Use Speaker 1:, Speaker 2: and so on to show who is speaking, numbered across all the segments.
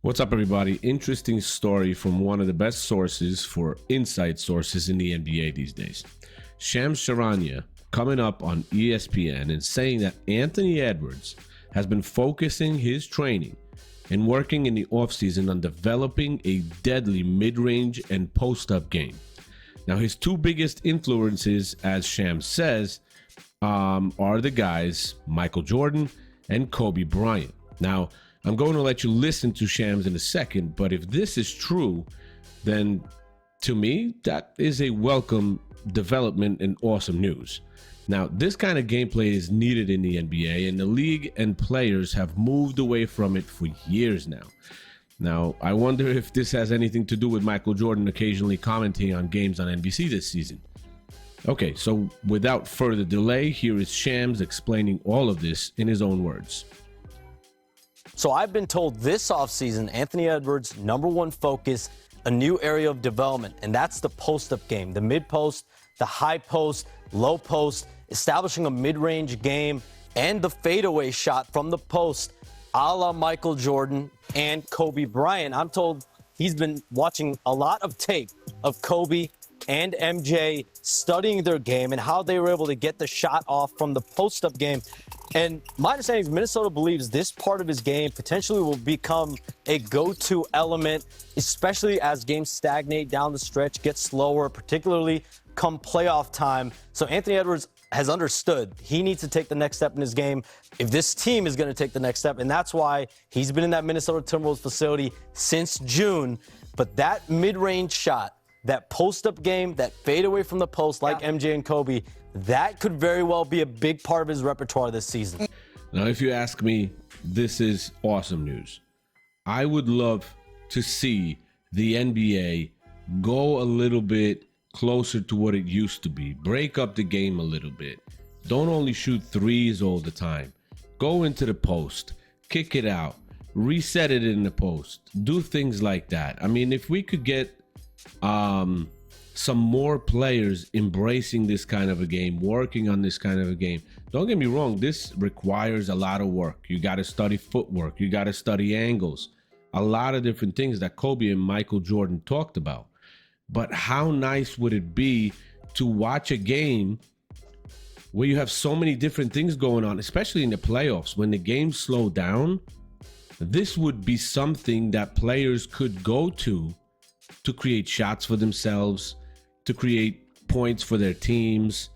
Speaker 1: What's up, everybody? Interesting story from one of the best sources for inside sources in the NBA these days. Charania coming up on ESPN and saying that Anthony Edwards has been focusing his training and working in the offseason on developing a deadly mid-range and post-up game. Now, his two biggest influences, as Shams says, are the guys Michael Jordan and Kobe Bryant. Now, I'm going to let you listen to Shams in a second, but if this is true, then to me, that is a welcome development and awesome news. Now, this kind of gameplay is needed in the NBA, and the league and players have moved away from it for years now. Now, I wonder if this has anything to do with Michael Jordan occasionally commenting on games on NBC this season. Okay, so without further delay, here is Shams explaining all of this in his own words.
Speaker 2: So I've been told this offseason, Anthony Edwards' number one focus, a new area of development, and that's the post-up game, the mid-post, the high post, low post, establishing a mid-range game, and the fadeaway shot from the post, a la Michael Jordan and Kobe Bryant. I'm told he's been watching a lot of tape of Kobe and MJ studying their game and how they were able to get the shot off from the post-up game. And my understanding is Minnesota believes this part of his game potentially will become a go-to element, especially as games stagnate down the stretch, get slower, particularly come playoff time. So Anthony Edwards has understood he needs to take the next step in his game if this team is going to take the next step. And that's why he's been in that Minnesota Timberwolves facility since June. But that mid-range shot, that post-up game, that fade away from the post like MJ and Kobe, that could very well be a big part of his repertoire this season.
Speaker 1: Now, if you ask me, this is awesome news. I would love to see the NBA go a little bit closer to what it used to be. Break up the game a little bit. Don't only shoot threes all the time. Go into the post, kick it out, reset it in the post, do things like that. I mean, if we could get some more players embracing this kind of a game, working on this kind of a game. Don't get me wrong, this requires a lot of work. You got to study footwork, you got to study angles, a lot of different things that Kobe and Michael Jordan talked about. But how nice would it be to watch a game where you have so many different things going on, especially in the playoffs when the games slow down? This would be something that players could go to create shots for themselves, to create points for their teams,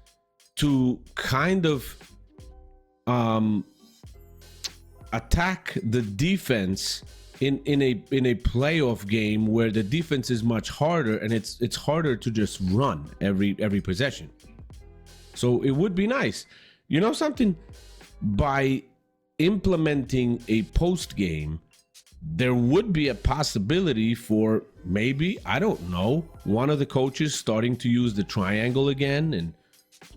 Speaker 1: to kind of attack the defense in a playoff game where the defense is much harder and it's harder to just run every possession. So it would be nice. You know something? By implementing a post game, there would be a possibility for maybe, I don't know, one of the coaches starting to use the triangle again and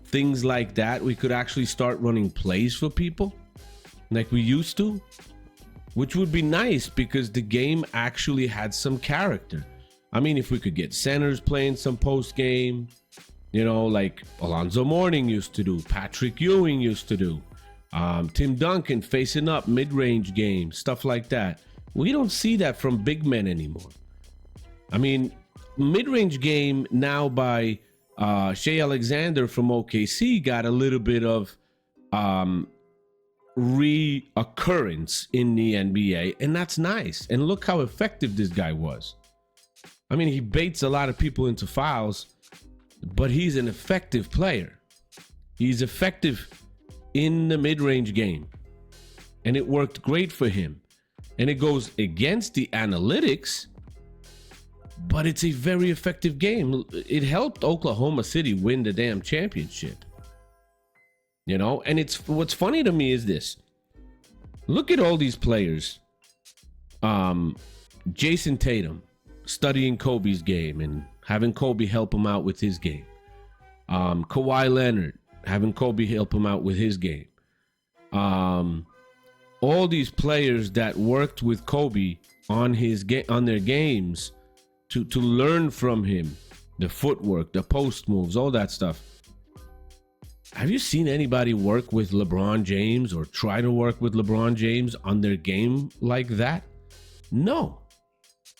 Speaker 1: things like that. We could actually start running plays for people like we used to, which would be nice because the game actually had some character. I mean, if we could get centers playing some post game, you know, like Alonzo Mourning used to do, Patrick Ewing used to do, Tim Duncan facing up mid-range games, stuff like that. We don't see that from big men anymore. I mean, mid-range game now by Shai Alexander from OKC got a little bit of reoccurrence in the NBA, and that's nice. And look how effective this guy was. I mean, he baits a lot of people into fouls, but he's an effective player. He's effective in the mid-range game, and it worked great for him. And it goes against the analytics, but it's a very effective game. It helped Oklahoma City win the damn championship. You know, and it's what's funny to me is this. Look at all these players. Jason Tatum studying Kobe's game and having Kobe help him out with his game. Kawhi Leonard having Kobe help him out with his game. All these players that worked with Kobe on their games to learn from him, the footwork, the post moves, all that stuff. Have you seen anybody work with LeBron James or try to work with LeBron James on their game like that? No.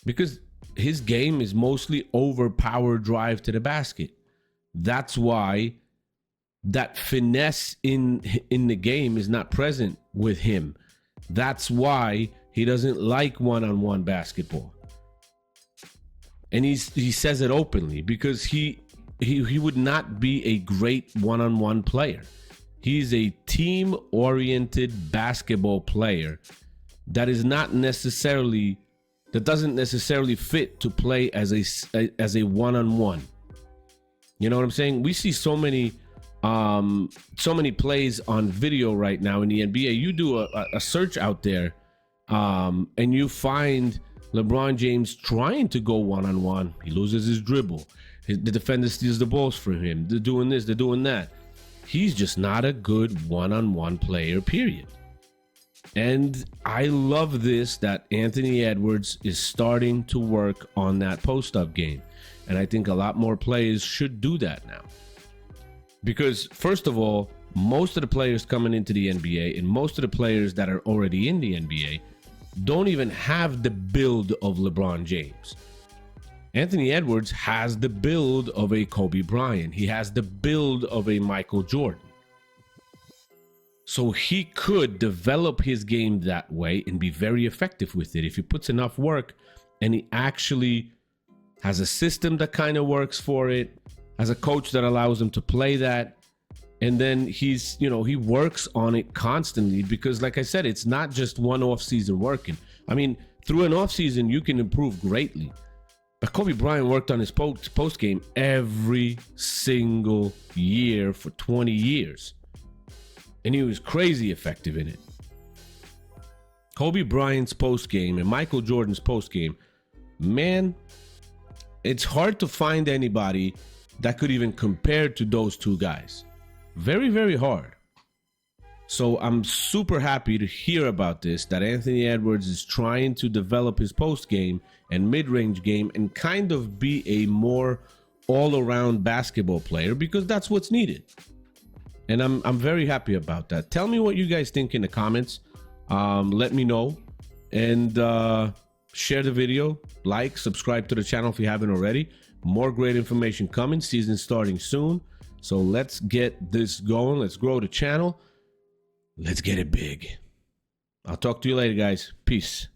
Speaker 1: because his game is mostly overpower drive to the basket. That's why that finesse in the game is not present with him. That's why he doesn't like one-on-one basketball. And he says it openly, because he would not be a great one-on-one player. He's a team-oriented basketball player that doesn't necessarily fit to play as a one-on-one. You know what I'm saying? We see so many plays on video right now in the NBA. You do a search out there, and you find LeBron James trying to go one-on-one. He loses his dribble. The defender steals the balls from him. They're doing this, they're doing that. He's just not a good one-on-one player, period. And I love this, that Anthony Edwards is starting to work on that post-up game. And I think a lot more players should do that now. Because, first of all, most of the players coming into the NBA and most of the players that are already in the NBA don't even have the build of LeBron James. Anthony Edwards has the build of a Kobe Bryant. He has the build of a Michael Jordan. So he could develop his game that way and be very effective with it if he puts enough work and he actually has a system that kind of works for it, has a coach that allows him to play that. And then he works on it constantly, because like I said, it's not just one off season working. I mean, through an off season, you can improve greatly. But Kobe Bryant worked on his post game every single year for 20 years. And he was crazy effective in it. Kobe Bryant's post game and Michael Jordan's post game, man, it's hard to find anybody that could even compare to those two guys. Very, very hard. So I'm super happy to hear about this, that Anthony Edwards is trying to develop his post game and mid-range game and kind of be a more all-around basketball player, because that's what's needed. And I'm very happy about that. Tell me what you guys think in the comments. Let me know, and share the video, like, subscribe to the channel if you haven't already. More great information coming. Season starting soon. So let's get this going. Let's grow the channel. Let's get it big. I'll talk to you later, guys. Peace.